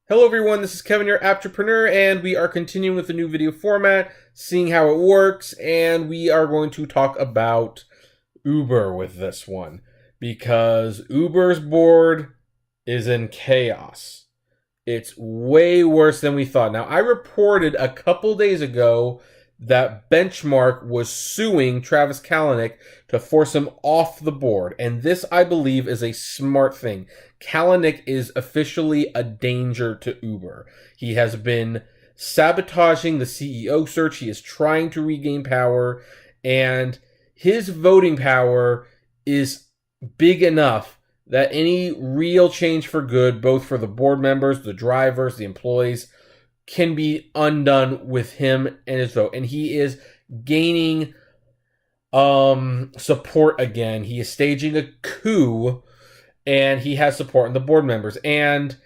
Hello everyone, this is Kevin, your entrepreneur, and we are continuing with the new video format, seeing how it works, and we are going to talk about Uber with this one, because Uber's board is in chaos. It's way worse than we thought. Now, I reported a couple days ago that Benchmark was suing Travis Kalanick to force him off the board. And this, I believe, is a smart thing. Kalanick is officially a danger to Uber. He has been sabotaging the CEO search. He is trying to regain power. And his voting power is big enough that any real change for good, both for the board members, the drivers, the employees, can be undone with him and his vote. And he is gaining support again. He is staging a coup, and he has support in the board members. And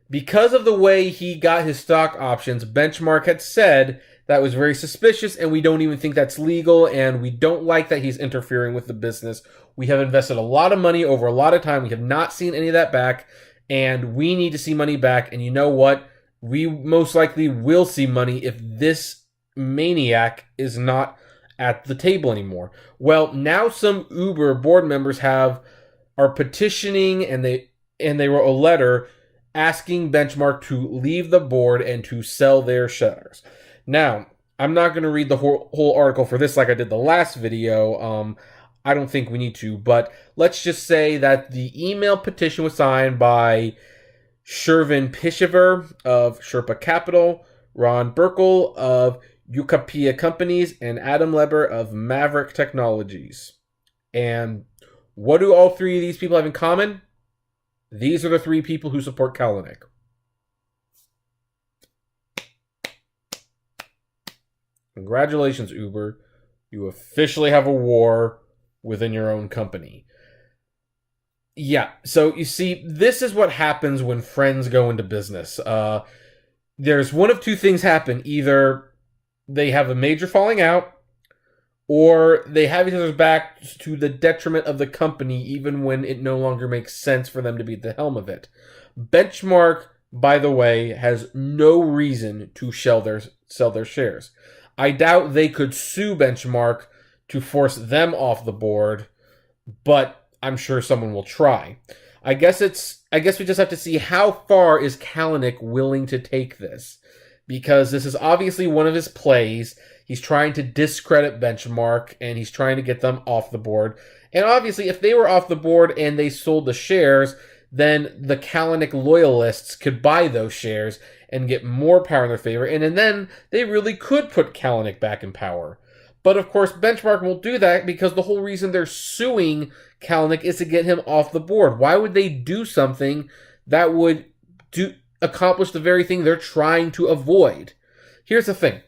because of the way he got his stock options, Benchmark had said that was very suspicious, and we don't even think that's legal, and we don't like that he's interfering with the business. We have invested a lot of money over a lot of time. We have not seen any of that back, and we need to see money back. And you know what? We most likely will see money if this maniac is not at the table anymore. Well, now some Uber board members are petitioning, and they wrote a letter asking Benchmark to leave the board and to sell their shares. Now, I'm not going to read the whole article for this like I did the last video. I don't think we need to, but let's just say that the email petition was signed by Shervin Pishever of Sherpa Capital, Ron Burkle of Ukapia Companies, and Adam Leber of Maverick Technologies. And what do all three of these people have in common? These are the three people who support Kalanick. Congratulations, Uber. You officially have a war within your own company. Yeah, so you see, this is what happens when friends go into business. There's one of two things happen. Either they have a major falling out, or they have each other's back to the detriment of the company, even when it no longer makes sense for them to be at the helm of it. Benchmark, by the way, has no reason to sell their shares. I doubt they could sue Benchmark to force them off the board, but I'm sure someone will try. I guess we just have to see how far is Kalanick willing to take this, because this is obviously one of his plays. He's trying to discredit Benchmark, and he's trying to get them off the board. And obviously, if they were off the board and they sold the shares, then the Kalanick loyalists could buy those shares and get more power in their favor, and then they really could put Kalanick back in power. But of course, Benchmark won't do that, because the whole reason they're suing Kalanick is to get him off the board. Why would they do something that would accomplish the very thing they're trying to avoid? Here's the thing.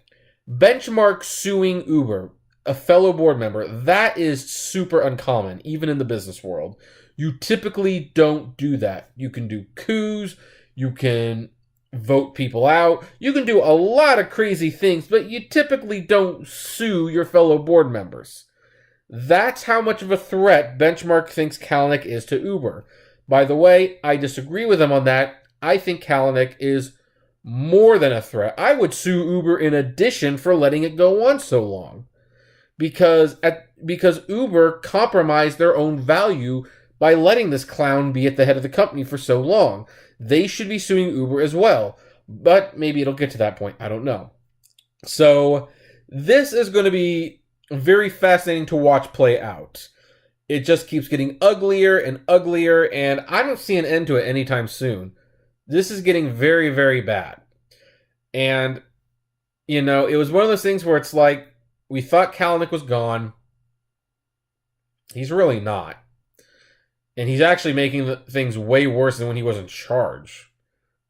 Benchmark suing Uber, a fellow board member, that is super uncommon, even in the business world. You typically don't do that. You can do coups, you can vote people out, you can do a lot of crazy things, but you typically don't sue your fellow board members. That's how much of a threat Benchmark thinks Kalanick is to Uber. By the way, I disagree with him on that. I think Kalanick is more than a threat. I would sue Uber in addition for letting it go on so long. Because Uber compromised their own value by letting this clown be at the head of the company for so long. They should be suing Uber as well. But maybe it'll get to that point. I don't know. So this is going to be very fascinating to watch play out. It just keeps getting uglier and uglier, and I don't see an end to it anytime soon. This is getting very, very bad. And, you know, it was one of those things where it's like, we thought Kalanick was gone. He's really not. And he's actually making things way worse than when he was in charge.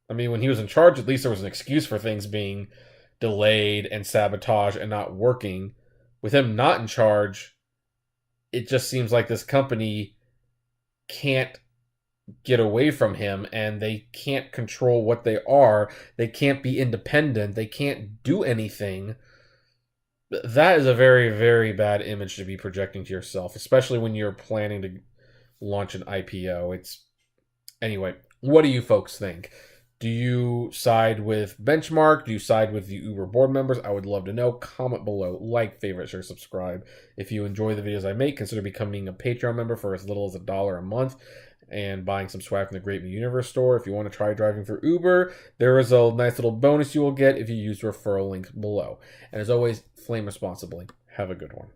I mean, when he was in charge, at least there was an excuse for things being delayed and sabotaged and not working. With him not in charge, it just seems like this company can't get away from him, and they can't control what they are. They can't be independent. They can't do anything. That is a very, very bad image to be projecting to yourself, especially when you're planning to launch an IPO. Anyway, what do you folks think? Do you side with Benchmark? Do you side with the Uber board members? I would love to know. Comment below, like, favorite, share, subscribe. If you enjoy the videos I make, consider becoming a Patreon member for as little as $1 a month and buying some swag from the Great Media Universe store. If you want to try driving for Uber, there is a nice little bonus you will get if you use the referral link below. And as always, flame responsibly. Have a good one.